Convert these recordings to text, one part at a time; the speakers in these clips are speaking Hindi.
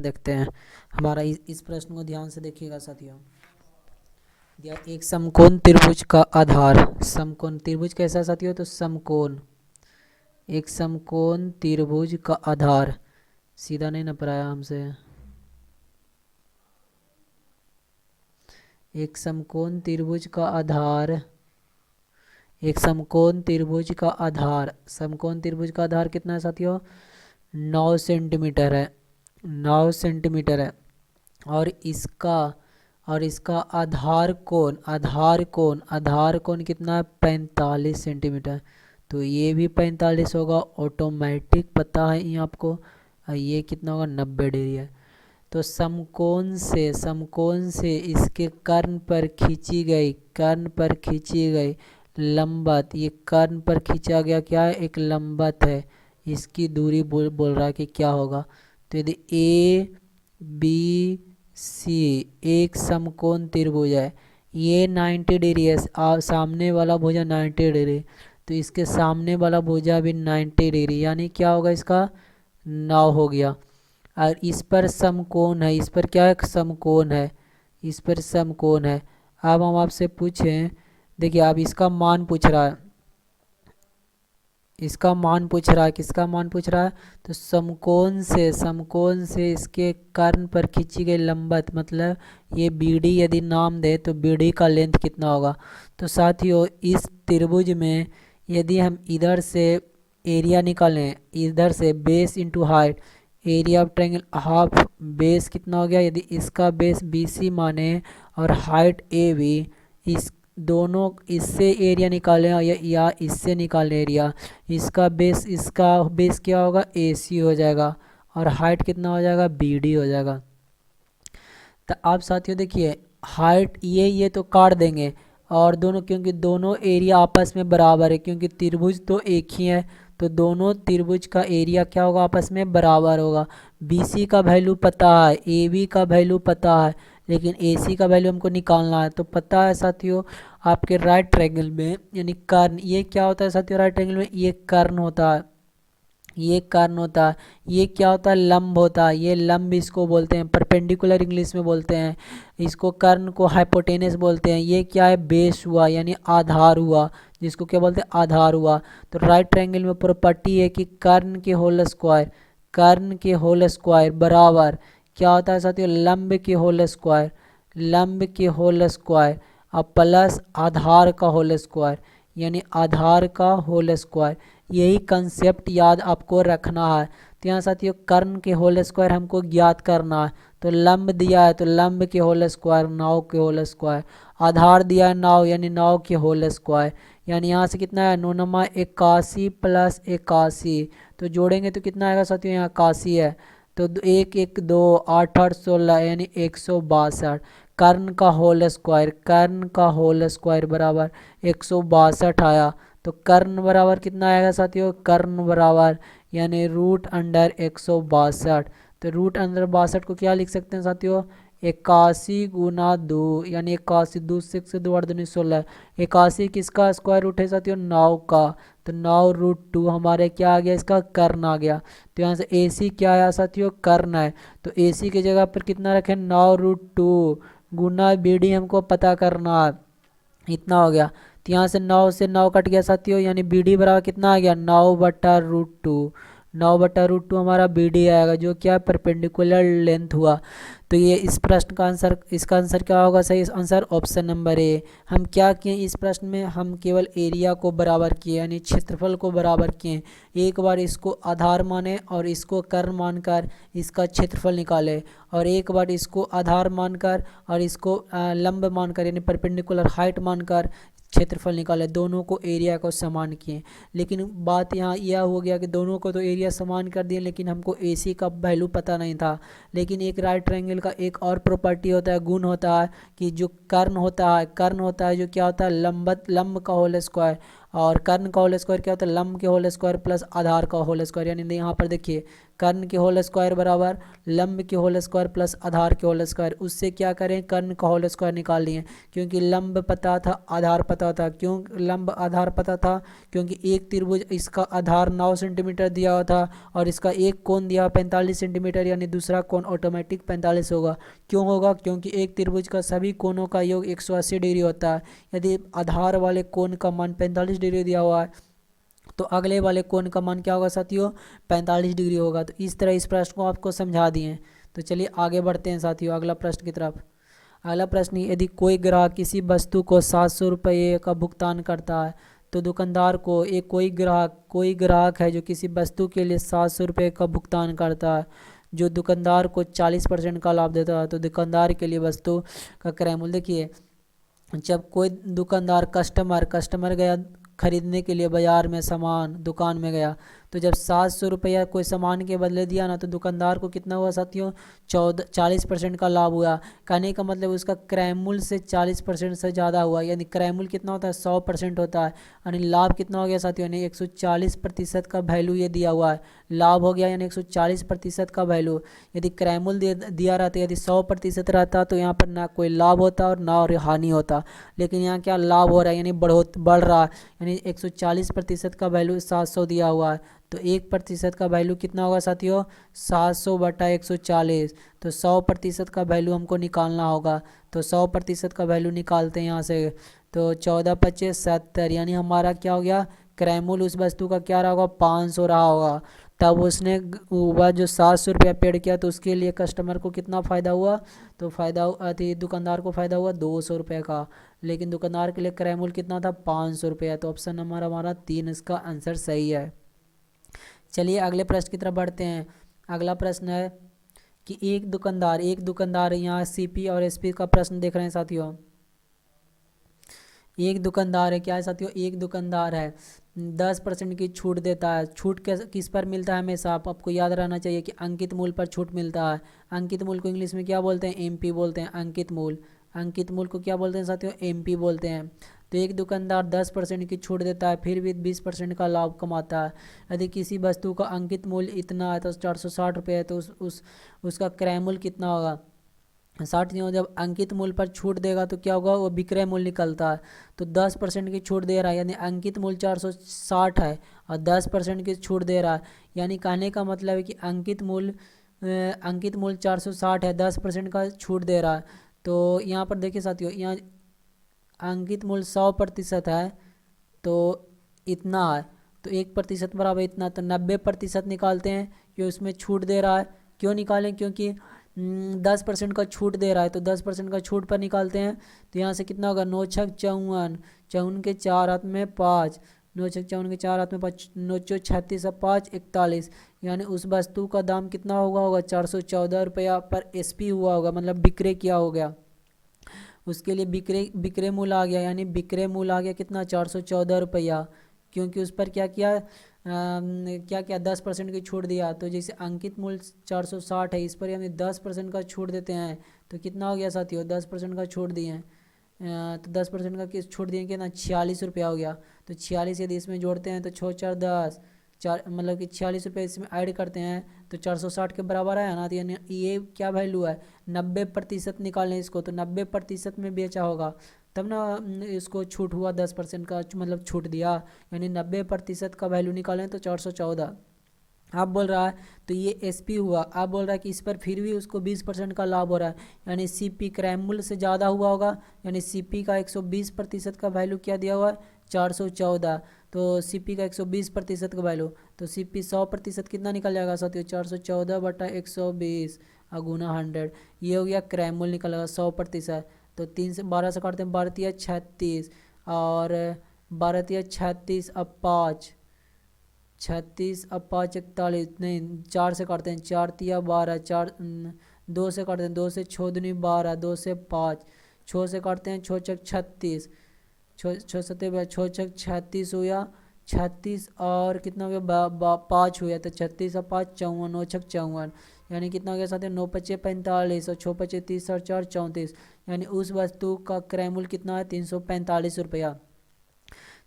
देखते हैं हमारा इस प्रश्न को ध्यान से देखिएगा साथियों। दिया एक समकोण त्रिभुज का आधार, समकोण त्रिभुज कैसा है साथियों? तो समकोण, एक समकोण त्रिभुज का आधार, सीधा नहीं ना पढ़ाया हमसे। एक समकोण त्रिभुज का आधार, एक समकोण त्रिभुज का आधार, समकोण त्रिभुज का आधार कितना है साथियों? 9 सेंटीमीटर है, 9 सेंटीमीटर है। और इसका आधार कोण, आधार कोण कितना है? 45 सेंटीमीटर। तो ये भी 45 होगा, ऑटोमेटिक पता है ये आपको। ये कितना होगा? 90 डिग्री है। तो समकोण से इसके कर्ण पर खींची गई लंबत, ये कर्ण पर खींचा गया क्या है? एक लंबत है। इसकी दूरी बोल रहा है कि क्या होगा। तो यदि ए बी सी एक समकोण त्रिभुज है, ये 90 डिग्री है, सामने वाला भुजा 90 डिग्री, तो इसके सामने वाला भुजा भी 90 डिग्री, यानी क्या होगा? इसका 9 हो गया। और इस पर समकोण है, इस पर क्या है? समकोण है, इस पर समकोण है। अब हम आपसे पूछें, देखिए अब इसका मान पूछ रहा है, इसका मान पूछ रहा है, किसका मान पूछ रहा है? तो समकोण से इसके कर्ण पर खींची गई लंबत, मतलब ये बीडी यदि नाम दे तो बीडी का लेंथ कितना होगा। तो साथियों इस त्रिभुज में यदि हम इधर से एरिया निकालें, इधर से base into height, area of triangle half base कितना हो गया? यदि इसका बेस BC माने और हाइट AB, इस दोनों इससे एरिया निकालें या इससे निकालें एरिया, इसका बेस क्या होगा? AC हो जाएगा और हाइट कितना हो जाएगा? BD हो जाएगा। तो आप साथियों देखिए हाइट ये तो काट देंगे, और दोनों, क्योंकि दोनों एरिया आपस में बराबर है, क्योंकि त्रिभुज तो एक ही है, तो दोनों त्रिभुज का एरिया क्या होगा? आपस में बराबर होगा। BC का वैल्यू पता है, AB का वैल्यू पता है, लेकिन AC का वैल्यू हमको निकालना है। तो पता है साथियों आपके राइट ट्रायंगल में, यानी कर्ण, ये क्या होता है साथियों? राइट ट्रायंगल में ये कर्ण होता है, ये कर्ण होता है, ये क्या होता है? लंब होता है, ये लंब इसको बोलते हैं, परपेंडिकुलर इंग्लिश में बोलते हैं इसको, कर्ण को हाइपोटेनस बोलते हैं। ये क्या है? बेस हुआ, यानी आधार हुआ, जिसको क्या बोलते हैं? आधार हुआ। तो राइट ट्रायंगल में प्रॉपर्टी है कि कर्ण के होल स्क्वायर बराबर क्या होता है साथियों? लंब के होल स्क्वायर अब प्लस आधार का होल स्क्वायर, यानी आधार का होल स्क्वायर। यही कंसेप्ट याद आपको रखना है। तो यहाँ साथियों कर्ण के होल स्क्वायर हमको ज्ञात करना है। तो लंब दिया है तो लंब के होल स्क्वायर 9 के होल स्क्वायर, आधार दिया है 9 यानी 9 के होल स्क्वायर, यानी यहाँ से कितना है? 9 नमा 81 प्लस 81, तो जोड़ेंगे तो कितना आएगा साथियों? यहाँ 81 है, तो 1 1 2 8 8 16 यानी 162। कर्ण का होल स्क्वायर बराबर 162 आया। तो कर्ण बराबर कितना आएगा साथियों? कर्ण बराबर यानी रूट अंडर 162। तो रूट अंडर 62 को क्या लिख सकते हैं साथियों? 81 गुना 2, यानी 81 2 6 2 8 2 16। 81 किसका स्क्वायर रूट है साथियों? 9 का। तो 9 रूट 2 हमारे क्या आ गया? इसका कर्ण आ गया। तो यहाँ से AC क्या आया साथियों? कर्ण है। तो AC की जगह पर कितना रखें? 9 रूट 2 गुना BD हमको पता करना है, इतना हो गया। तो यहाँ से 9 से 9 कट गया साथियों, यानी BD बराबर कितना आ गया? 9/√2, 9/√2 हमारा BD आएगा, जो क्या परपेंडिकुलर लेंथ हुआ। तो ये इस प्रश्न का आंसर, इसका आंसर क्या होगा? सही आंसर ऑप्शन नंबर ए। हम क्या किए इस प्रश्न में? हम केवल एरिया को बराबर किए, यानी क्षेत्रफल को बराबर किए। एक बार इसको आधार माने और इसको कर्ण मानकर इसका क्षेत्रफल निकाले, और एक बार इसको आधार मानकर और इसको लंब मानकर यानी परपेंडिकुलर हाइट मानकर क्षेत्रफल निकाले, दोनों को एरिया को समान किए। लेकिन बात यहाँ यह हो गया कि दोनों को तो एरिया समान कर दिए, लेकिन हमको AC का वैल्यू पता नहीं था। लेकिन एक राइट ट्रायंगल का एक और प्रॉपर्टी होता है, गुण होता है, कि जो कर्ण होता है जो क्या होता है? लंब का होल स्क्वायर, और कर्ण का होल स्क्वायर क्या होता है? लंब के होल स्क्वायर प्लस आधार का होल स्क्वायर। यानी यहाँ पर देखिए कर्ण के होल स्क्वायर बराबर लंब के होल स्क्वायर प्लस आधार के होल स्क्वायर। उससे क्या करें, कर्ण का होल स्क्वायर निकाल लिए, क्योंकि लंब पता था आधार पता था। क्यों लंब आधार पता था, क्योंकि एक त्रिभुज इसका आधार 9 सेंटीमीटर दिया हुआ था और इसका एक कोण दिया 45 सेंटीमीटर, यानी दूसरा कोण ऑटोमेटिक 45 होगा। क्यों होगा, क्योंकि एक त्रिभुज का सभी कोणों का योग 180 डिग्री होता है। यदि आधार वाले कोण का मान 45 डिग्री दिया हुआ है तो अगले वाले कोण का मान क्या होगा साथियों, 45 डिग्री होगा। तो इस तरह इस प्रश्न को आपको समझा दिए। तो चलिए आगे बढ़ते हैं साथियों अगला प्रश्न की तरफ। अगला प्रश्न, यदि कोई ग्राहक किसी वस्तु को 700 रुपये का भुगतान करता है तो दुकानदार को एक कोई ग्राहक है जो किसी वस्तु के लिए 700 रुपये का भुगतान करता है, जो दुकानदार को 40% का लाभ देता है। तो दुकानदार के लिए वस्तु का क्रय मूल्य देखिए, जब कोई दुकानदार कस्टमर गया खरीदने के लिए बाजार में सामान दुकान में गया, तो जब 700 रुपया कोई सामान के बदले दिया ना, तो दुकानदार को कितना हुआ साथियों, 40% का लाभ हुआ। कहने का मतलब उसका क्रय मूल्य से 40% से ज़्यादा हुआ, यानी क्रय मूल्य कितना होता है, 100% होता है। यानी लाभ कितना हो गया साथियों, यानी 140% का वैल्यू ये दिया हुआ है, लाभ हो गया यानी 140% का वैल्यू। यदि क्रय मूल्य दिया रहता, यदि 100% रहता तो यहाँ पर ना कोई लाभ होता और ना और हानि होता, लेकिन यहाँ क्या लाभ हो रहा है, यानी बढ़ रहा है। यानी 140% का वैल्यू 700 दिया हुआ है, तो 1% का वैल्यू कितना होगा साथियों, 700/140। तो 100% का वैल्यू हमको निकालना होगा, तो 100% का वैल्यू निकालते हैं यहाँ से। तो 14×5 = 70, यानी हमारा क्या हो गया, क्रय मूल्य उस वस्तु का क्या रहा होगा, 500 रहा होगा। तब उसने वह जो 700 रुपया पेड किया, तो उसके लिए कस्टमर को कितना फ़ायदा हुआ, तो दुकानदार को फ़ायदा हुआ 200 रुपये का, लेकिन दुकानदार के लिए क्रय मूल्य कितना था, 500 रुपया। तो ऑप्शन नंबर हमारा 3 इसका आंसर सही है। चलिए अगले प्रश्न की तरफ बढ़ते हैं। अगला प्रश्न है कि एक दुकानदार यहाँ सीपी और एसपी का प्रश्न देख रहे हैं साथियों। एक दुकानदार है, क्या है साथियों, एक दुकानदार है 10% की छूट देता है। छूट किस पर मिलता है, हमेशा आपको याद रहना चाहिए कि अंकित मूल्य पर छूट मिलता है। अंकित मूल्य को इंग्लिश में क्या बोलते हैं, एमपी बोलते हैं। अंकित मूल्य को क्या बोलते हैं साथियों, एमपी बोलते हैं। तो एक दुकानदार 10% की छूट देता है, फिर भी 20% का लाभ कमाता है। यदि किसी वस्तु का अंकित मूल्य इतना है तो 460 रुपये है, तो उसका क्रय मूल्य कितना होगा, 60 नहीं हो। जब अंकित मूल्य पर छूट देगा तो क्या होगा, वो विक्रय मूल्य निकलता है। तो 10% की छूट दे रहा है, यानी अंकित मूल्य 460 है और 10% की छूट दे रहा है, यानी कहने का मतलब है कि अंकित मूल्य 460 है, 10% का छूट दे रहा है। तो यहाँ पर देखिए साथियों, यहाँ अंकित मूल्य 100% है तो इतना है, तो 1% बराबर इतना, तो 90% निकालते हैं कि उसमें छूट दे रहा है। क्यों निकालें, क्योंकि 10% का छूट दे रहा है, तो 10% का छूट पर निकालते हैं। तो यहाँ से कितना होगा, 9×6 = 54, 54 के 4 हाथ में 5, 9×6 = 54 के 4 हाथ में 5, 9×4 = 36 और 5 = 41, यानी उस वस्तु का दाम कितना होगा 414 रुपया पर एसपी हुआ होगा, मतलब विक्रय किया हो गया। उसके लिए विक्रय मूल्य आ गया, यानी विक्रय मूल्य आ गया कितना, 414 रुपया, क्योंकि उस पर क्या किया, 10% की छूट दिया। तो जैसे अंकित मूल्य 460 है, इस पर हमें 10% का छूट देते हैं, तो कितना हो गया साथियों, 10% का छूट दिए हैं, तो 10% का किस छूट दिए कितना, 46 रुपया हो गया। तो 46 यदि इसमें जोड़ते हैं तो 6×4 = 10, मतलब कि 46 रुपये इसमें ऐड करते हैं तो 460 के बराबर है ना। तो यानी ये क्या वैल्यू है, 90% निकालें इसको, तो 90% में बेचा होगा तब ना इसको छूट हुआ 10% का, मतलब छूट दिया, यानी 90% का वैल्यू निकालें तो 414 आप बोल रहा है। तो ये एसपी हुआ। आप बोल रहा है कि इस पर फिर भी उसको 20% का लाभ हो रहा है, यानी सीपी क्रय मूल्य से ज़्यादा हुआ होगा, यानी सीपी का 120% का वैल्यू क्या दिया हुआ है, 414। तो सीपी का 120% का वैल्यू, तो सीपी 100% कितना निकल जाएगा साथियों, 414/120 गुना 100, ये हो गया क्रय मूल्य निकलेगा 100%। तो 3 से 12 से काटते हैं, 12×3 = 36 और 12×3 = 36 अब 5, 36 अब 5 = 41, नहीं 4 से काटते हैं, 4×3 = 12, 4 2 से काटते हैं, 2 से 6×2 = 12, 2 से 5, 6 से काटते हैं, 6×6 = 36, 6×7 = 36 हुआ, 36 और कितना हो गया 5 हुआ, तो 36 और 5 = 54, 9×6 = 54, यानी कितना हो गया साथ 9×5 = 45 और 6×5 = 30 और 4 = 34, यानी उस वस्तु का क्रय मूल्य कितना है, 345 रुपया।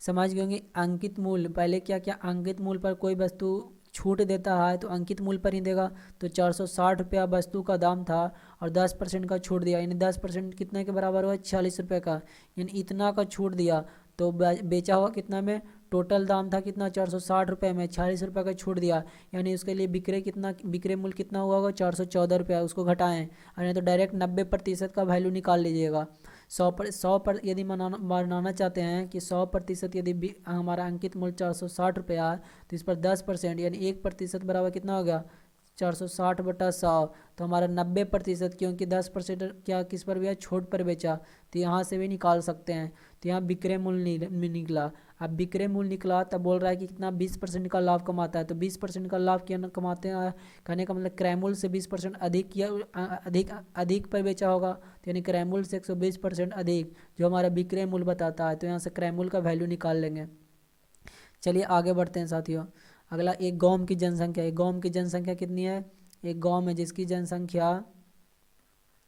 समझ गए होंगे। अंकित मूल्य, पहले क्या अंकित मूल्य पर कोई वस्तु छूट देता है तो अंकित मूल्य पर ही देगा। तो 460 रुपया वस्तु का दाम था और 10% का छूट दिया, यानी 10% कितने के बराबर हुआ, 40 रुपये का, यानी इतना का छूट दिया तो बेचा हुआ कितना में, टोटल दाम था कितना 460 रुपये में 40 रुपये का छूट दिया, यानी उसके लिए विक्रय मूल्य कितना हुआ होगा 414 रुपया, उसको घटाएं और नहीं तो डायरेक्ट 90% का वैल्यू निकाल लीजिएगा। 100 पर यदि बनाना चाहते हैं कि 100% यदि हमारा अंकित मूल्य 460 रुपया है तो इस पर 10% यानी 1% बराबर कितना हो गया 460/100, तो हमारा 90%, क्योंकि 10% क्या किस पर भी है, छूट पर बेचा, तो यहाँ से भी निकाल सकते हैं। तो यहाँ विक्रय मूल्य निकला। अब विक्रय मूल्य निकला तब बोल रहा है कि कितना 20% का लाभ कमाता है, तो 20% का लाभ क्या कमाते हैं, कहने का मतलब क्रय मूल्य से 20% अधिक या अधिक पर बेचा होगा, तो यानी क्रय मूल्य से 120% अधिक जो हमारा विक्रय मूल्य बताता है, तो यहाँ से क्रय मूल्य का वैल्यू निकाल लेंगे। चलिए आगे बढ़ते हैं साथियों। अगला, एक गांव की जनसंख्या। एक गांव की जनसंख्या कितनी है, एक गांव में जिसकी जनसंख्या,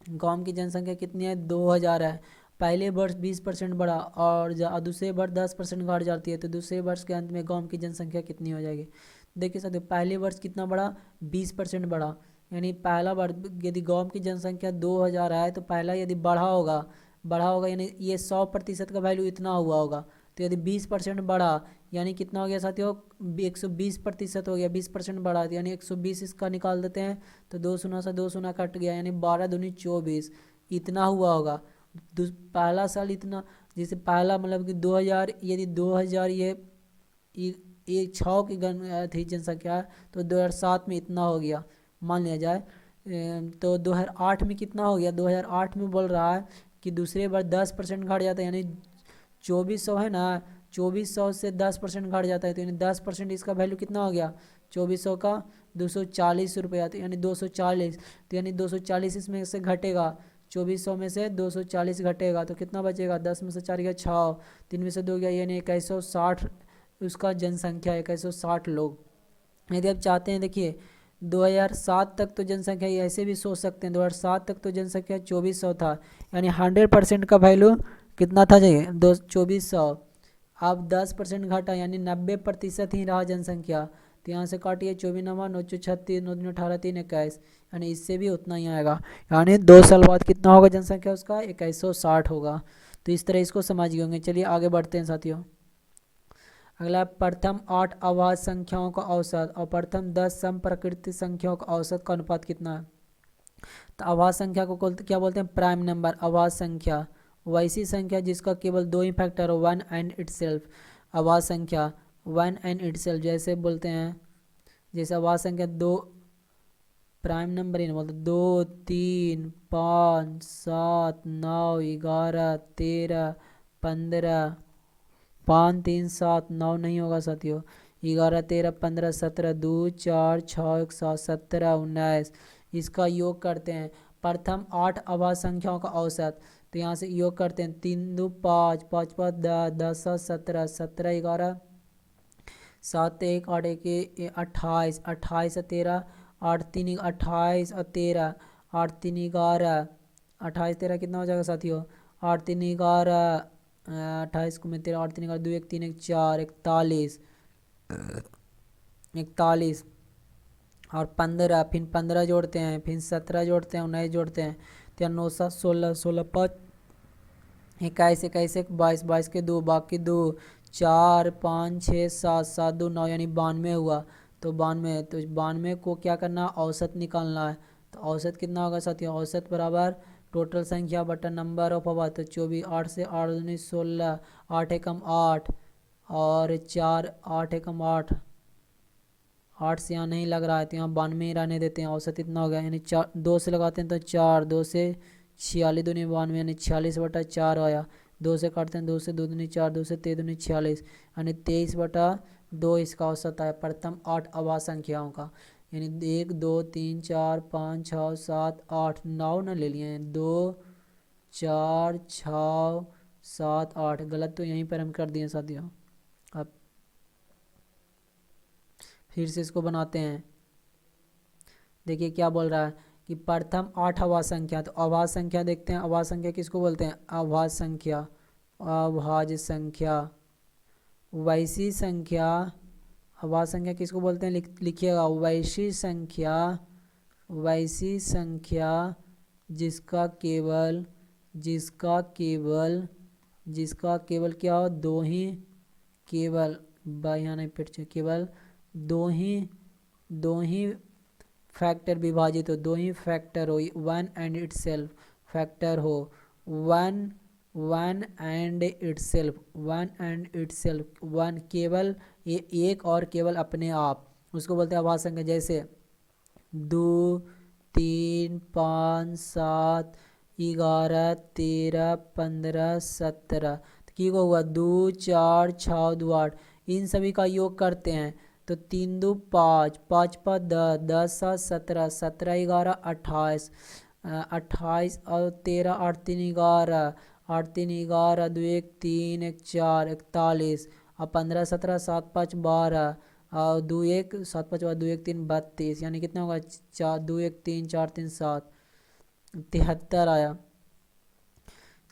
गांव की जनसंख्या कितनी है 2000 है। पहले वर्ष 20% बढ़ा और दूसरे वर्ष 10% घट जाती है, तो दूसरे वर्ष के अंत में गांव की जनसंख्या कितनी हो जाएगी। देखिए साथियों, पहले वर्ष कितना बढ़ा, 20% बढ़ा, यानी पहला वर्ष यदि गांव की जनसंख्या 2000 है तो पहला यदि बढ़ा होगा यानी ये 100% का वैल्यू इतना हुआ होगा, तो यदि 20% बढ़ा यानी कितना हो गया साथियों 120% हो गया, 20% बढ़ा यानी 120, इसका निकाल देते हैं तो 2 शून्य से 2 शून्य कट गया, यानी 12 दूनी 24 इतना हुआ होगा। पहला साल इतना, जैसे पहला मतलब कि 2000, यदि 2000 ये 6 की थी जनसंख्या तो 2007 में इतना हो गया मान लिया जाए। तो 2008 में कितना हो गया, 2008 में बोल रहा है कि दूसरे बार 10% घट जाता है, यानी 2400 है ना, 2400 से 10% घट जाता है, तो यानी 10% इसका वैल्यू कितना हो गया 2400 का 240 रुपया, तो यानी 240, तो यानी 240 इसमें से घटेगा, 2400 में से 240 घटेगा तो कितना बचेगा, 10 में से 4 गया 6, 3 में से 2 गया, यानी 2160 उसका जनसंख्या 2160 लोग। यदि आप चाहते हैं देखिए 2007 तक तो जनसंख्या ऐसे भी सोच सकते हैं, 2007 तक तो जनसंख्या 2400 था, यानी 100% का वैल्यू कितना था चाहिए 2400। अब 10% घटा यानी 90% ही रहा जनसंख्या, तो यहाँ से काटिए 24 नवा 9 36 9 18 3 21, यानी इससे भी उतना ही आएगा, यानी 2 साल बाद कितना होगा जनसंख्या उसका 2160 होगा। तो इस तरह इसको समझ गए होंगे। चलिए आगे बढ़ते हैं साथियों। अगला, प्रथम 8 अभाज्य संख्याओं का औसत और प्रथम 10 समप्रकृति संख्याओं का औसत का अनुपात कितना है। तो अभाज्य संख्या को क्या बोलते हैं, प्राइम नंबर। अभाज्य संख्या वैसी संख्या जिसका केवल 2 ही फैक्टर हो, 1 एंड इटसेल्फ। अभाज्य संख्या 1 एंड इटसेल्फ जैसे बोलते हैं, जैसे अभाज्य संख्या 2 प्राइम नंबर ही नहीं बोलते, 2 3 5 7 9 11 13 15, 5 3 7 9 नहीं होगा साथियों, 11 13 15 17 2 4 6 1 7 17 19, इसका योग करते हैं। प्रथम 8 अभाज्य संख्याओं का औसत, तो यहाँ से योग करते हैं 3 2 5 5 5 10 10 7 17 17 11 7 1 8 1 28 28 13 8 3 28 और 13 8 3 11 28 13 कितना हो जाएगा साथियों 8 3 11 28 को मैं 13 8 3 11 2 1 3 1 4 41 41 और 15, फिर 15 जोड़ते हैं, फिर 17 जोड़ते हैं, 19 जोड़ते हैं, तो 9 7 16 16 5 21 21 1 22 22 के 2 बाकी 2 4 5 6 7 7 2 9, यानी 92 हुआ। तो 92, तो 92 को क्या करना, औसत निकालना है। तो औसत कितना होगा साथियों, औसत बराबर टोटल संख्या बटा नंबर ऑफ अभाज्य। तो 24 8 से 8 दूनी 16, 8 एकम 8 और 4 8 एकम 8, 8 से यहाँ नहीं लग रहा है तो यहाँ 92 ही रहने देते हैं। औसत इतना हो गया, यानी 4 2 से लगाते हैं तो 4 2 से 46 दूनी 92, यानी 46/4 आया। 2 से काटते हैं 2 से 2 दूनी 4 2 से 3 दूनी 46, यानी 23/2 इसका औसत आया प्रथम 8 अभाज्य संख्याओं का। यानी 1 2 3 4 5 6 7 8 9 ना ले लिए हैं, 2 4 6 7 8, गलत तो यहीं पर हम कर दिए साथियों। अब फिर से इसको बनाते हैं, देखिए क्या बोल रहा है कि प्रथम 8 अभाज्य संख्या। तो अभाज्य संख्या देखते हैं, अभाज्य संख्या किसको बोलते हैं, अभाज्य संख्या। अभाज्य संख्या वैसी संख्या अभाज्य संख्या किसको बोलते हैं, लिखिएगा। वैसी संख्या जिसका केवल क्या हो, दो ही, केवल यहाँ नहीं फिर से, केवल दो ही फैक्टर विभाजित हो, दो ही फैक्टर हो, वन एंड इटसेल्फ फैक्टर हो, वन एंड इटसेल्फ, वन केवल एक और केवल अपने आप, उसको बोलते हैं अभाज्य संख्या। जैसे 2, 3, 5, 7, 11, 13, 15, 17, तो की को हुआ 2, 4, 6, 2, 8, इन सभी का योग करते हैं तो 3, 2, 5, 5, 5, 10, 10, 7, 17, 17, 11, 28, 28 और 13, 8, 3, 11, 8, 3, 11, 2, 1, 3, 1, 4, 41, और 15, 17, 7, 5, 12, और 2, 1, 7, 5, 2, 1, 3, 32, यानी कितना होगा, 4, 2, 1, 3, 4, 3, 7, 73 आया।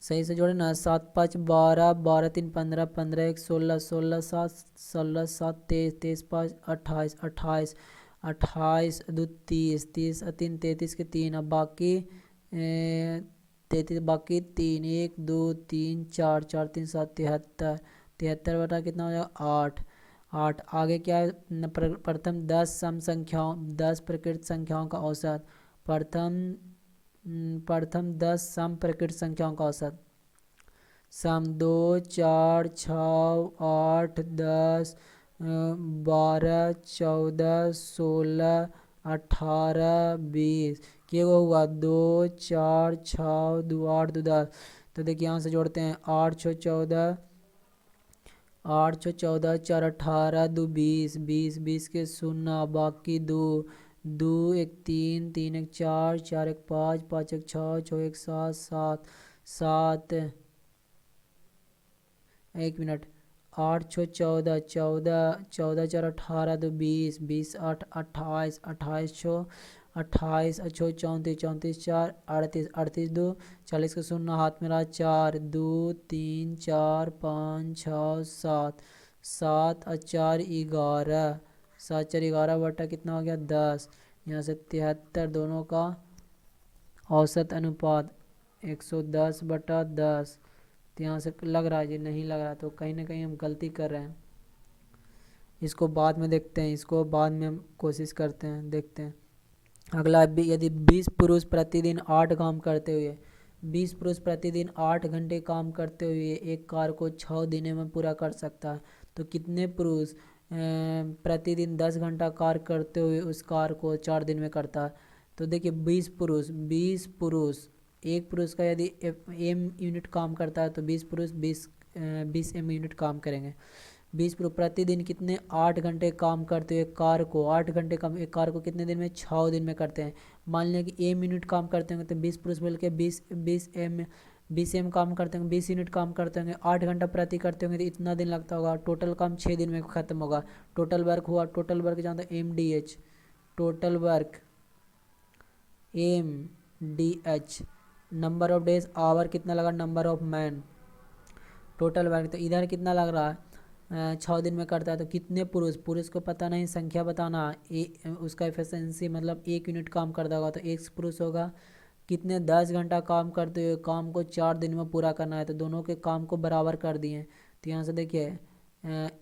सही से जोड़े ना, 7, 5, 12, 12, 3, 15, 15, 1, 16, 16, 7, 16, 7, 23, 23, 5, 28, 28, 28, 2, 30, 30, 3, 33 के 3, अब बाकी 33, बाकी 3, 1, 2, 3, 4, 4, 3, 7, 73, 73 बटा कितना हो जाएगा, 8, 8। आगे क्या है, प्रथम 10 सम संख्याओं, 10 प्रकृत संख्याओं का औसत, प्रथम 10 सम प्रकृत संख्याओं का औसत, सम 2, 4, 6, 8, 10, 12, 14, 16, 18, 20, क्या हुआ, 2, 4, 6, 2, 8, 2, 10, तो देखिए यहाँ से जोड़ते हैं, 8, 6, 14, 8, 6, 14, 4, 18, 2, 20, 20, 20 के 0, बाकी 2, 2, 1, 3, 3, 1, 4, 4, 1, 5, 5, 1, 6, 6, 1, 7, 7, 7, 1 मिनट, 8, 6, 14, 14, 14, 4, 18, 2, 20, 20, 8, 28, 28, 6, 28, 6, 34, 34, 4, 38, 38, 2, 40 के 0, हाथ में रहा 4, 2, 3, 4, 5, 6, 7, 7 और 4, 11, 7, 4, 11 बटा कितना हो गया, 10, यहाँ से 73, दोनों का औसत अनुपात 110 बटा 10। तो यहाँ से लग रहा है जी, नहीं लग रहा, तो कहीं ना कहीं हम गलती कर रहे हैं, इसको बाद में देखते हैं, इसको बाद में हम कोशिश करते हैं, देखते हैं। अगला भी, यदि 20 पुरुष प्रतिदिन 8 काम करते हुए 20 पुरुष प्रतिदिन 8 घंटे काम करते हुए एक कार को 6 दिनों में पूरा कर सकता है, तो कितने पुरुष प्रतिदिन 10 घंटा कार्य करते हुए उस कार को 4 दिन में करता है। तो देखिए 20 पुरुष, एक पुरुष का यदि एम यूनिट काम करता है तो 20 पुरुष 20 एम यूनिट काम करेंगे। 20 पुरुष प्रतिदिन कितने 8 घंटे काम करते हुए कार को 8 घंटे काम, एक कार को कितने दिन में, 6 दिन में करते हैं। मान लिया कि एम यूनिट काम करते होंगे तो 20 पुरुष मिल के 20 एम काम करते होंगे, 20 यूनिट काम करते होंगे, 8 घंटा प्रति करते होंगे तो इतना दिन लगता होगा, टोटल काम 6 दिन में ख़त्म होगा। टोटल वर्क हुआ, टोटल वर्क जानते हैं MDH, total work MDH, number of days, hour कितना लगा, number of man, total work, तो इधर कितना लग रहा है 6 दिन में करता है। तो कितने पुरुष को पता नहीं, संख्या बताना, उसका एफिशिएंसी मतलब 1 यूनिट काम करता होगा तो 1 पुरुष होगा। कितने 10 घंटा काम करते हुए काम को 4 दिन में पूरा करना है, तो दोनों के काम को बराबर कर दिए। तो यहाँ से देखिए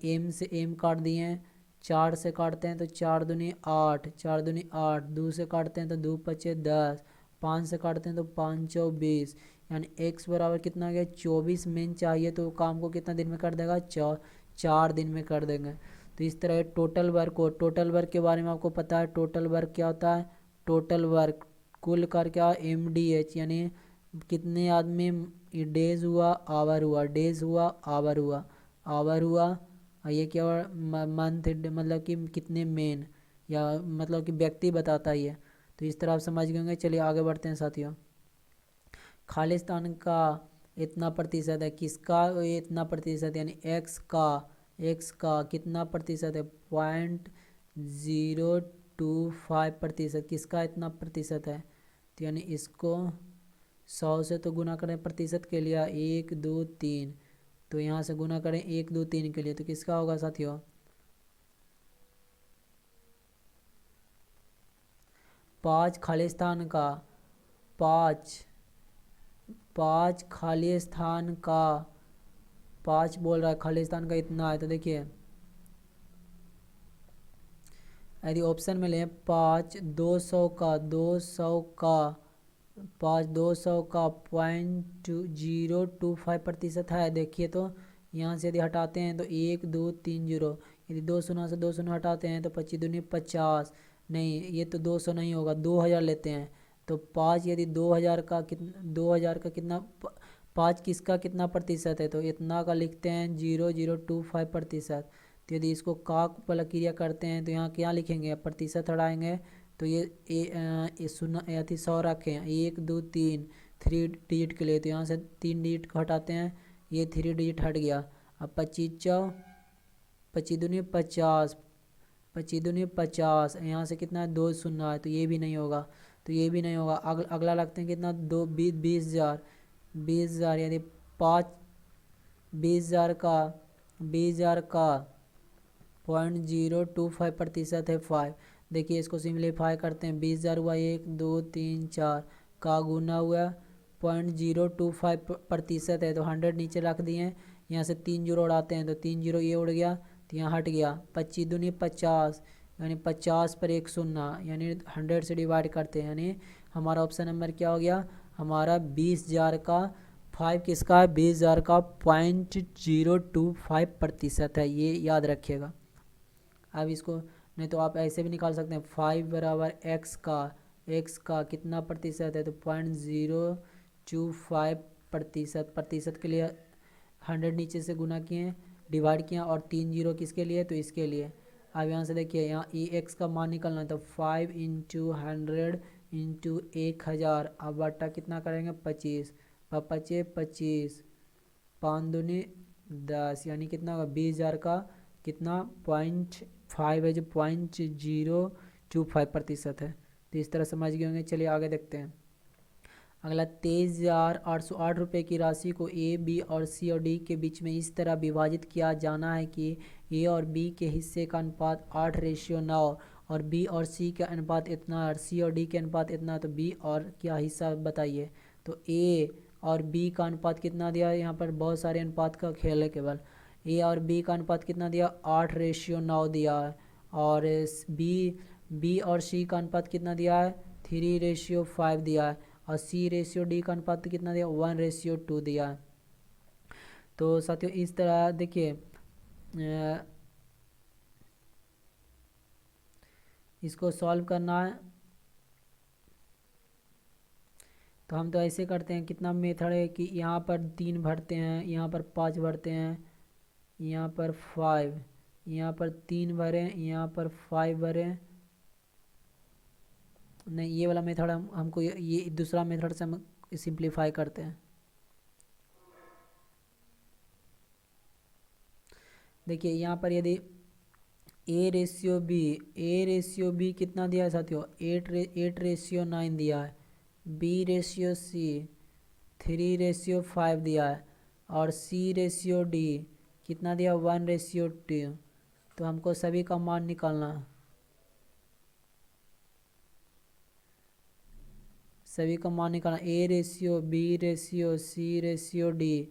एम से एम काट दिए, 4 से काटते हैं तो 4 दूनी 8, 4 दूनी 8, 2 से काटते हैं तो 2 पचे 10, 5 से काटते हैं तो 5 चौ 20, यानी x बराबर कितना आ गया 24 मेन चाहिए, तो काम को कितना दिन में कर देगा, 4 दिन में कर देंगे। तो इस तरह टोटल वर्क हो, टोटल वर्क के बारे में आपको पता है, टोटल वर्क क्या होता है, टोटल वर्क कुल कर क्या MDH, यानी कितने आदमी डेज हुआ, आवर हुआ, डेज हुआ, आवर हुआ, आवर हुआ, और ये क्या हुआ मंथ, मतलब कि कितने मेन, या मतलब कि व्यक्ति बताता ही है। तो इस तरह आप समझ गए होंगे। चलिए आगे बढ़ते हैं साथियों। खालिस्तान का इतना प्रतिशत है, किसका ये इतना प्रतिशत, यानी एक्स का कितना प्रतिशत है, 0.025%, किसका इतना प्रतिशत है। तो यानी इसको 100 से तो गुना करें, प्रतिशत के लिए 1, 2, 3, तो यहाँ से गुना करें 1, 2, 3 के लिए, तो किसका होगा साथियों, 5 खालिस्तान का, 5 5 खालिस्तान का, 5 बोल रहा है, खालिस्तान का इतना है। तो देखिए यदि ऑप्शन में लें 5 200 का, 200 का, 5 200 का 0.025% है। देखिए तो यहाँ से यदि हटाते हैं तो 1 2 3 0, यदि 2 शून्य से 2 शून्य हटाते हैं तो 25 दूनी 50, नहीं ये तो 200 नहीं होगा, 2000 लेते हैं। तो 5 यदि 2000 का कितना, 2000 का कितना, 5 किसका कितना प्रतिशत है, तो इतना का लिखते हैं 0.025%। तो यदि इसको काक वाला क्रिया करते हैं तो यहाँ क्या लिखेंगे, प्रतिशत हटाएंगे तो ये शून्य या 100 रखें, 1 2 3 3 डिजिट के लिए, तो यहाँ से 3 डिजिट को हटाते हैं, ये 3 डिजिट हट गया। अब 25 25 दूनी 50, 25 दूनी 50, यहाँ से कितना है 2 शून्य है, तो ये भी नहीं होगा, तो ये भी नहीं होगा। अगला लगते हैं कितना, 20,000, 20,000 यानी 5, 20,000 का, 20,000 का 0.025% है 5। देखिए इसको सिंप्लीफाई करते हैं, 20,000 हुआ 1 2 3 4 का गुना हुआ 0.025% है, तो 100 नीचे रख दिए। यहाँ से 3 जीरो उड़ाते हैं तो 3 जीरो ये उड़ गया, तो यहाँ हट गया। 25 दूनी 50, यानी 50 पर 1 शून्य, यानी 100 से डिवाइड करते हैं, यानी हमारा ऑप्शन नंबर क्या हो गया, हमारा 20,000 का 5 किसका है, 20,000 का 0.025% है, ये याद रखिएगा। अब इसको नहीं तो आप ऐसे भी निकाल सकते हैं, 5 बराबर एक्स का कितना प्रतिशत है, तो 0.025%, प्रतिशत के लिए 100 नीचे से गुना किए, डिवाइड किया, और 3 जीरो किसके लिए, तो इसके लिए। अब यहाँ से देखिए, यहाँ ई एक्स का मान निकलना है, तो 5 इंटू 100 इंटू 1000, अब बटा कितना करेंगे 25, 25 5 दूनी 10, यानी कितना होगा 20,000 का कितना 0.5 है, जो 0.025% है। तो इस तरह समझ गए होंगे। चलिए आगे देखते हैं। अगला 23,808 रुपये की राशि को ए, बी और सी और डी के बीच में इस तरह विभाजित किया जाना है कि ए और बी के हिस्से का अनुपात 8:9 और बी और सी का अनुपात इतना और सी और डी के अनुपात इतना, तो बी और क्या हिस्सा बताइए। तो ए और बी का अनुपात कितना दिया है, यहाँ पर बहुत सारे अनुपात का खेल है केवल। ए और बी का अनुपात कितना दिया, 8:9 दिया है। और बी और सी का अनुपात कितना दिया है, 3:5 दिया है। और C/D का अनुपात कितना दिया, 1:2 दिया है। तो साथियों इस तरह देखिए इसको सॉल्व करना है, तो हम तो ऐसे करते हैं, कितना मेथड है कि यहाँ पर 3 भरते हैं, यहाँ पर 5 भरते हैं, यहाँ पर 5, यहाँ पर 3 भरें, यहाँ पर 5 भरें। नहीं, ये वाला मेथड हमको ये दूसरा मेथड से हम सिंप्लीफाई करते हैं। देखिए यहाँ पर यदि ए रेशियो बी कितना दिया है साथियों, 8:9 दिया है। B/C 3:5 दिया है। और C/D कितना दिया, 1:2। तो हमको सभी का मान निकालना है, सभी का मान निकालना। A/, B/C/D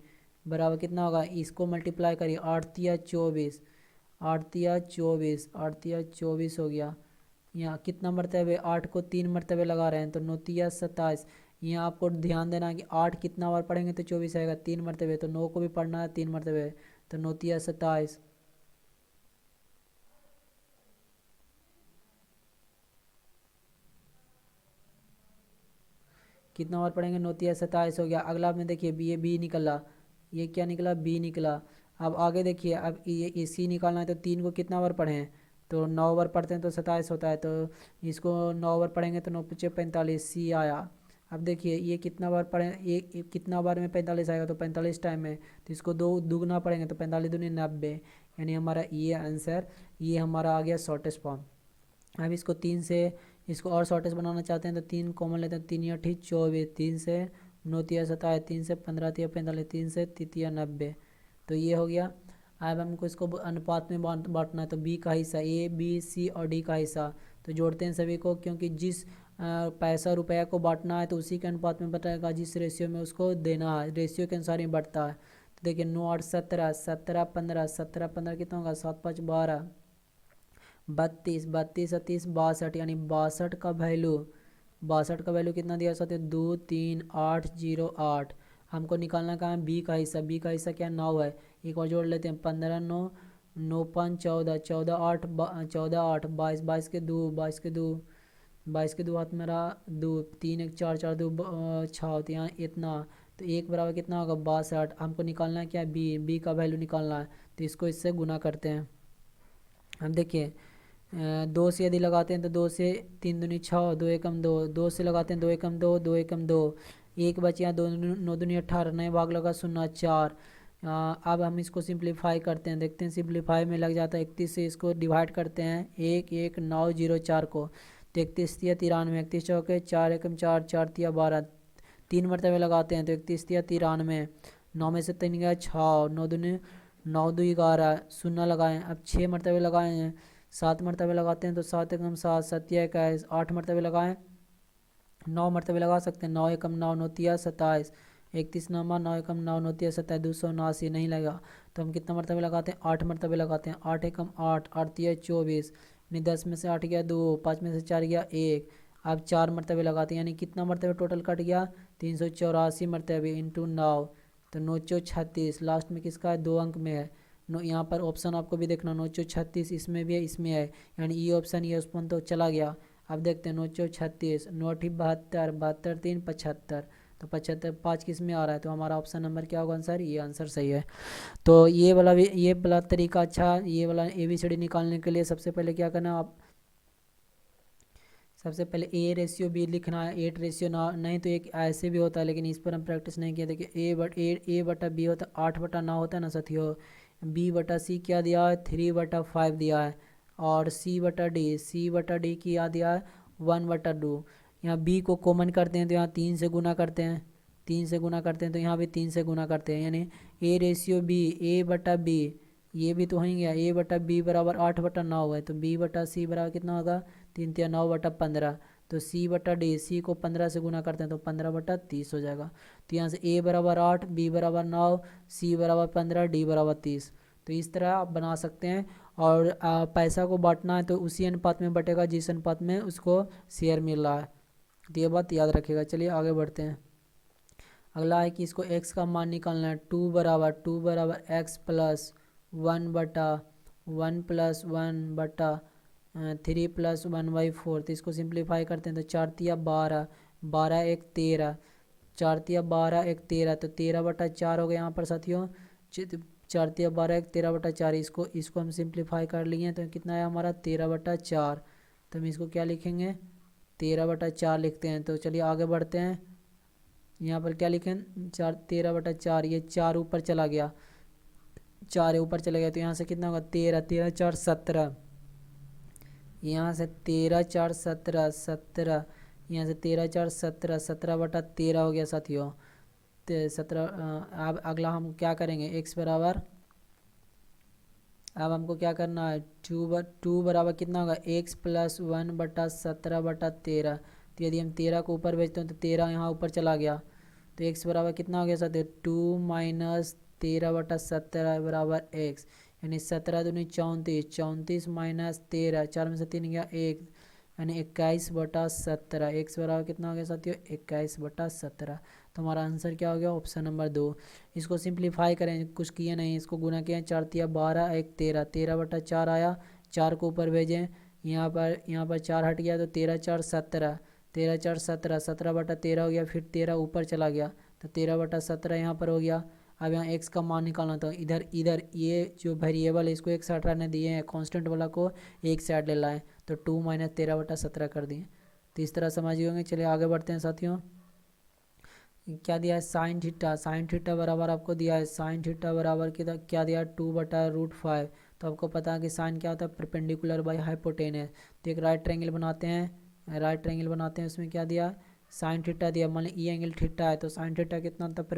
बराबर कितना होगा, इसको मल्टीप्लाई करिए, 8×24, 8×24, 8×24 हो गया। यहाँ कितना मरतबे, 8 को 3 मरतबे लगा रहे हैं, तो 9×27। यहाँ आपको ध्यान देना है कि 8 कितना बार पढ़ेंगे तो 24 आएगा, 3 मरतबे, तो 9 को भी पढ़ना है 3 मरतबे, तो 9×27। कितना बार पढ़ेंगे, 9×27 हो गया। अगला में देखिए बी निकला, ये क्या निकला, बी निकला। अब आगे देखिए, अब ये सी निकालना है, तो 3 को कितना बार पढ़ें, तो 9 बार पढ़ते हैं तो 27 होता है, तो इसको 9 बार पढ़ेंगे तो 9×5 = 45, सी आया। अब देखिए ये कितना बार पढ़ें, ये कितना बार में 45 आएगा, तो 45 टाइम में, तो इसको 2 दुगना पढ़ेंगे तो 45 दूनी 90, यानी हमारा ये आंसर, ये हमारा आ गया शॉर्टेस्ट फॉर्म। अब इसको 3 से इसको और शॉर्टेस्ट बनाना चाहते हैं तो 3 कॉमन लेते हैं, 3×8 = 24, 3 से 9×3 = 27, 3 से 15×3 = 45, 3 से 3×3 = 90, तो ये हो गया। अब हमको इसको अनुपात में बांटना है, तो बी का हिस्सा, ए बी सी और डी का हिस्सा, तो जोड़ते हैं सभी को, क्योंकि जिस पैसा रुपया को बांटना है तो उसी के अनुपात में बटेगा जिस रेशियो में उसको देना है, रेशियो के अनुसार ही बढ़ता है। तो देखिए 9 8 17, 17 15, 17 15 कितना होगा 7 5 12, 32, 32 30 62, यानी 62 का वैल्यू कितना दिया साथ 2 3 8 0 8। हमको निकालना कहाँ है, बी का हिस्सा। बी का हिस्सा क्या 9 है, एक और जोड़ लेते हैं 15 9 9 5 14, 14 8 14 8 22, 22 के 2 22 के 2 22 के 2 हाथ मेरा 2 3 1 4 4 2 6 होती है इतना। तो एक बराबर कितना होगा 62। हमको निकालना है क्या, बी। बी का वैल्यू निकालना है तो इसको इससे गुना करते हैं। हम देखिए 2 से यदि लगाते हैं तो 2 से 3 दूनी 6, 2 एकम 2, 2 से लगाते हैं 2 एकम 2, 2 एकम 2, एक बचे यहाँ 2 9 दूनी 18, नए भाग लगा 0 4। अब हम इसको सिंप्लीफाई करते हैं, देखते हैं सिंप्लीफाई में लग जाता है 31 से इसको डिवाइड करते हैं 1 1 9 0 4 को। तो 31 तिया 93, 31 चौके 4 एकम 4, 4 तिया 12, 3 मरतबे लगाते हैं तो 31 तिया 93, 9 में से 3 गया 6, 9 दूनी 9 2 11, 0 लगाएं। अब 6 मरतबे लगाए हैं, 7 मरतबे लगाते हैं तो 7 एकम 7, 7 21, 8 मरतबे लगाएं, 9 मरतबे लगा सकते हैं, 9 एकम 9 9 तिया 27, 31 नामा 9 एकम 9 9 तिया 27, 279 नहीं लगा। तो हम कितना मरतबे लगाते हैं, 8 मरतबे लगाते हैं, 8 एकम 8, 8 तिया 24, यानी 10 में से 8 गया 2, 5 में से 4 गया 1। अब 4 मरतबे लगाते हैं, यानी कितना मरतबे टोटल कट गया 384 मरतबे इंटू 9, तो 9 चौ 36, लास्ट में किसका है 2 अंक में है। यहाँ पर ऑप्शन आपको भी देखना 9 चौ 36 इसमें भी है इसमें है, यानी ये ऑप्शन तो चला गया। अब देखते हैं 9 चौ 36, 9 8 72, 72 3 75, तो 75 5 किस में आ रहा है, तो हमारा ऑप्शन नंबर क्या होगा आंसर, ये आंसर सही है। तो ये वाला तरीका अच्छा, ये वाला ABCD निकालने के लिए सबसे पहले क्या करना आप, सबसे पहले A रेशियो B लिखना है, 8 रेशियो ना नहीं तो एक ऐसे भी होता है लेकिन इस पर हम प्रैक्टिस नहीं किया। देखिए A बटा B होता है 8 बटा 9 होता है ना साथियों, B बटा C क्या दिया है 3 बटा 5 दिया है, और C बटा D क्या दिया है 1 बटा 2। यहाँ B को कॉमन करते हैं तो यहाँ 3 से गुना करते हैं, 3 से गुना करते हैं तो यहाँ भी 3 से गुना करते हैं, यानी A रेशियो B, A बटा B ये भी तो हो ही गया, A बटा B बराबर 8 बटा 9 है, तो B बटा C बराबर कितना होगा 3 तिया 9 बटा 15, तो C बटा D, C को 15 से गुना करते हैं तो 15 बटा 30 हो जाएगा। तो यहाँ से A बराबर 8, B बराबर 9, C बराबर 15, D बराबर 30। तो इस तरह आप बना सकते हैं। और पैसा को बांटना है तो उसी अनुपात में बटेगा जिस अनुपात में उसको शेयर मिल रहा है, तो ये बात याद रखिएगा। चलिए आगे बढ़ते हैं। अगला है कि इसको x का मान निकालना है, 2 बराबर x प्लस 1 बटा 1 प्लस 1 बटा 3 प्लस 1/4। तो इसको सिंप्लीफाई करते हैं तो 4 तिया 12, 12 1 13, 4 तिया 12 1 13, तो 13 बटा 4 हो गया यहाँ पर साथियों, 4 तिया 12 1 13 बटा 4। इसको हम सिंप्लीफाई कर लिए तो कितना है हमारा 13 बटा 4। तो हम इसको क्या लिखेंगे 13 बटा 4 लिखते हैं। तो चलिए आगे बढ़ते हैं, यहाँ पर क्या लिखें 13 बटा 4, ये 4 ऊपर चला गया, 4 ऊपर चला गया तो यहाँ से कितना होगा 13, 13 4 17, यहाँ से 13 4 17 17, यहाँ से 13 4 17, 17 बटा 13 हो गया साथियों। तो 17। अब अगला हम क्या करेंगे x बराबर, अब हमको क्या करना है 2 बराबर कितना होगा x प्लस 1 बटा 17 बटा 13। तो यदि हम 13 को ऊपर भेजते हैं तो 13 यहाँ ऊपर चला गया, तो x बराबर कितना हो गया साथियों 2 माइनस 13 बटा 17 बराबर x, यानी 17 दूनी 34, 34 माइनस 13, 4 में से 3 गया 1, यानी 21 बटा 17। x बराबर कितना हो गया साथियों 21 बटा 17। तो हमारा आंसर क्या हो गया ऑप्शन नंबर 2। इसको सिंप्लीफाई करें, कुछ किए नहीं, इसको गुना किया 4 तिया 12 1 13, 13 बटा 4 आया, 4 को ऊपर भेजें, यहाँ पर 4 हट गया तो 13 4 17, 13 4 17, 17 बटा 13 हो गया, फिर 13 ऊपर चला गया तो 13 बटा 17 यहाँ पर हो गया। अब यहाँ x का मान निकालना था, इधर इधर ये जो वेरिएबल है इसको एक साइड रहने दिए हैं, कांस्टेंट वाला को एक साइड ले लाएं, तो 2 माइनस 13 बटा 17 कर दिए। तो इस तरह समझिए होंगे। चलिए आगे बढ़ते हैं साथियों। क्या दिया है साइन थीटा, साइन थीटा बराबर आपको दिया है, साइन थीटा बराबर क्या दिया है 2 बटा √5। तो आपको पता है कि साइन क्या होता है परपेंडिकुलर बाई हाइपोटेनस। तो एक राइट ट्रायंगल बनाते हैं, उसमें क्या दिया साइन थीटा दिया, मान ली एंगल थीटा है तो साइन थीटा कितना होता है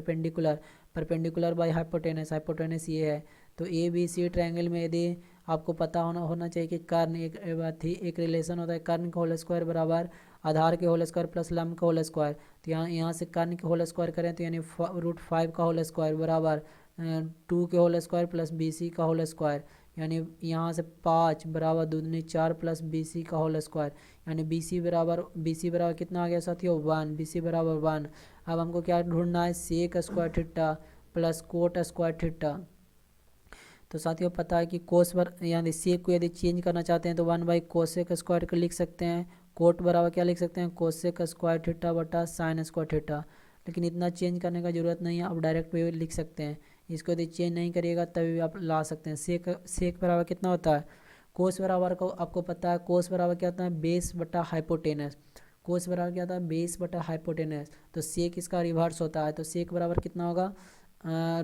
परपेंडिकुलर बाई हाइपोटेनस ये है। तो ABC ट्रायंगल में यदि आपको पता होना चाहिए कि कर्ण एक रिलेशन होता है, कर्ण का होल स्क्वायर बराबर आधार के होल स्क्वायर प्लस लंब का होल स्क्वायर। तो यहाँ से कर्ण के होल स्क्वायर करें तो यानी √5 का होल स्क्वायर बराबर 2 के होल स्क्वायर प्लस BC का होल स्क्वायर, यानी यहाँ से 5 बराबर 2 दूनी 4 प्लस BC का होल स्क्वायर, यानी BC बराबर कितना आ गया साथियों 1, BC बराबर 1। अब हमको क्या ढूंढना है, sec square theta plus cot square theta. तो साथियों पता है कि कोस यानी सेक को यदि चेंज करना चाहते हैं तो 1/कोसेक स्क्वायर को लिख सकते हैं, कोट बराबर क्या लिख सकते हैं, कोसेक स्क्वायर थीटा बटा साइन स्क्वायर थीटा। लेकिन इतना चेंज करने का ज़रूरत नहीं है, आप डायरेक्ट भी लिख सकते हैं। इसको यदि चेंज नहीं करिएगा तभी भी आप ला सकते हैं। सेक बराबर कितना होता है, कोस बराबर को आपको पता है, कोस बराबर क्या होता है, बेस बटा हाइपोटेनस। कोस बराबर क्या होता है, बेस बटा हाइपोटेनस। तो सेक इसका रिवर्स होता है, तो सेक बराबर कितना होगा,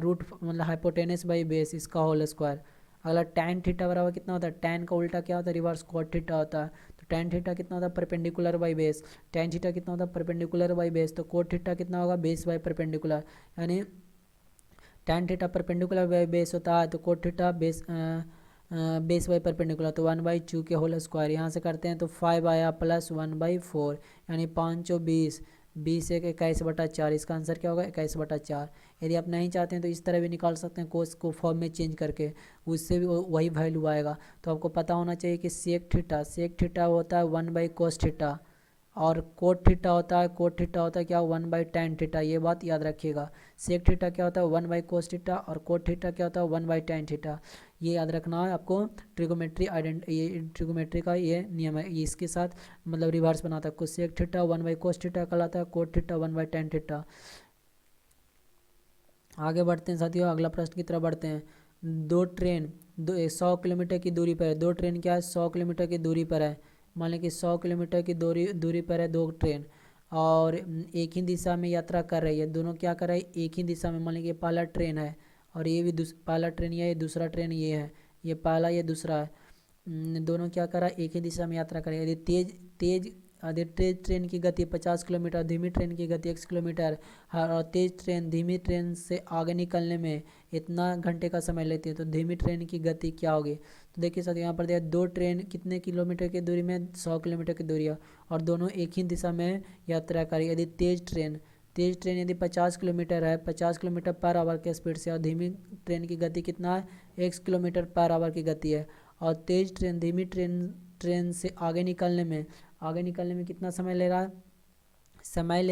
रूट मतलब हाइपोटेनस बाई बेस इसका होल स्क्वायर। अगला टैन थीटा बराबर कितना होता है, टैन का उल्टा क्या होता है, रिवर्स कॉट थीटा होता है। तो टैन थीटा कितना होता है, perpendicular by base. Tan theta कितना होता है, परपेंडिकुलर बाई बेस। तो कोट थीटा कितना होगा, बेस बाई परपेंडिकुलर, यानी tan theta perpendicular by base होता है तो cot theta base by perpendicular. तो 1/2 के होल स्क्वायर यहाँ से करते हैं तो 5 आया प्लस 1/4, यानी 5 और 20, 20 एक 21/4, इसका आंसर क्या होगा 21/4। यदि आप नहीं चाहते हैं तो इस तरह भी निकाल सकते हैं, कोस को फॉर्म में चेंज करके, उससे भी वही वैल्यू आएगा। तो आपको पता होना चाहिए कि सेक थीटा होता है 1/cos थीटा, और कोट थीटा होता है क्या 1/tan थीटा। ये बात याद रखिएगा, सेक थीटा क्या होता है 1/cos थीटा और कोट थीटा क्या होता है 1/tan थीटा। ये याद रखना है आपको, ट्रिगोमेट्री का ये नियम है, ये इसके साथ मतलब रिवर्स बनाता है। सेक थीटा 1/cos थीटा कहलाता है, कोट थीटा 1/tan थीटा। आगे बढ़ते हैं साथियों, अगला प्रश्न की तरफ बढ़ते हैं। दो ट्रेन 100 किलोमीटर की दूरी पर है, दो ट्रेन क्या है 100 किलोमीटर की दूरी पर है। मान लें कि 100 किलोमीटर की दूरी पर है दो ट्रेन, और एक ही दिशा में यात्रा कर रही है। दोनों क्या कर रही है, एक ही दिशा में। मान लें कि पहला ट्रेन है और ये भी पहला ट्रेन ये है, दूसरा ट्रेन ये है, ये पहला ये दूसरा है। दोनों क्या कर रहा है, एक ही दिशा में यात्रा कर रही है। यदि तेज ट्रेन की गति 50 किलोमीटर, धीमी ट्रेन की गति 1 किलोमीटर, और तेज ट्रेन धीमी ट्रेन से आगे निकलने में इतना घंटे का समय लेती है, तो धीमी ट्रेन की गति क्या होगी। तो देखिए साथियों यहाँ पर दिया दो ट्रेन कितने किलोमीटर की दूरी में, 100 किलोमीटर की दूरी है, और दोनों एक ही दिशा में यात्रा करें। यदि तेज ट्रेन यदि 50 किलोमीटर है, 50 किलोमीटर पर आवर के स्पीड से, और धीमी ट्रेन की गति कितना है 1 किलोमीटर पर आवर की गति है, और तेज ट्रेन धीमी ट्रेन से आगे निकलने में कितना समय ले रहा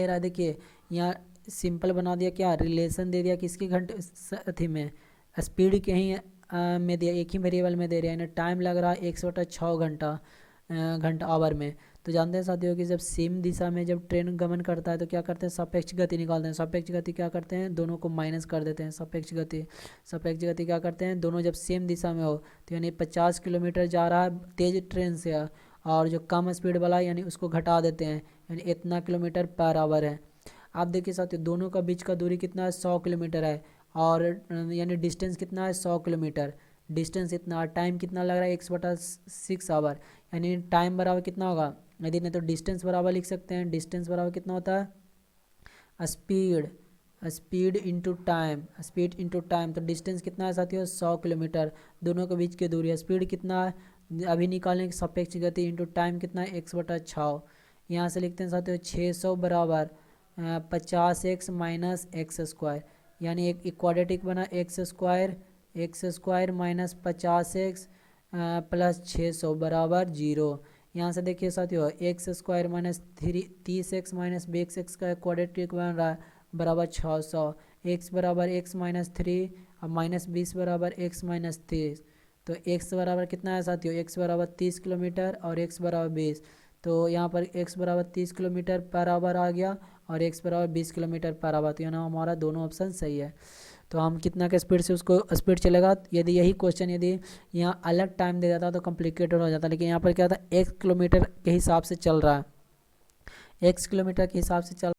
है, देखिए यहाँ सिंपल बना दिया, क्या रिलेशन दे दिया किसके घंटे अथी में, स्पीड के ही में दिया, एक ही वेरिएबल में दे रहा है, यानी टाइम लग रहा है 1/6 घंटा आवर में। तो जानते हैं साथियों कि जब सेम दिशा में जब ट्रेन गमन करता है तो क्या करते हैं, सापेक्ष गति निकालते हैं। सापेक्ष गति क्या करते हैं, दोनों को माइनस कर देते हैं। सापेक्ष गति क्या करते हैं, दोनों जब सेम दिशा में हो, तो यानी 50 किलोमीटर जा रहा है तेज ट्रेन से, और जो कम स्पीड वाला यानी उसको घटा देते हैं, यानी इतना किलोमीटर पर आवर है। आप देखिए साथियों दोनों का बीच का दूरी कितना है 100 किलोमीटर है, और यानी डिस्टेंस कितना है 100 किलोमीटर, डिस्टेंस इतना, टाइम कितना लग रहा है 1/6 आवर, यानी टाइम बराबर कितना होगा। यदि नहीं तो डिस्टेंस बराबर लिख सकते हैं, डिस्टेंस बराबर कितना होता है स्पीड इंटू टाइम। तो डिस्टेंस कितना है साथियों 100 किलोमीटर, दोनों के बीच की दूरी है। स्पीड कितना है अभी निकालने की, सापेक्ष गति इंटू टाइम कितना है 1/6। यहाँ से लिखते हैं साथियों 600 बराबर 50x माइनस एक्स स्क्वायर, यानी एक क्वाड्रेटिक बना x square minus 50x plus 600 बराबर 0। यहाँ से देखिए साथियों x square minus 30x minus bx का क्वाड्रेटिक बन रहा है बराबर 600, x बराबर x माइनस 3 और माइनस 20 बराबर x माइनस 30। तो x बराबर कितना है साथियों, x बराबर 30 किलोमीटर और x बराबर 20। तो यहाँ पर x बराबर 30 किलोमीटर पर आवर आ गया और x बराबर 20 किलोमीटर पर आवर। तो यहाँ हमारा दोनों ऑप्शन सही है। तो हम कितना के स्पीड से उसको स्पीड चलेगा, यदि यही क्वेश्चन यदि यहाँ अलग टाइम दे जाता तो कॉम्प्लिकेटेड हो जाता, लेकिन यहाँ पर क्या था 1 किलोमीटर के हिसाब से चल रहा है, 1 किलोमीटर के हिसाब से चल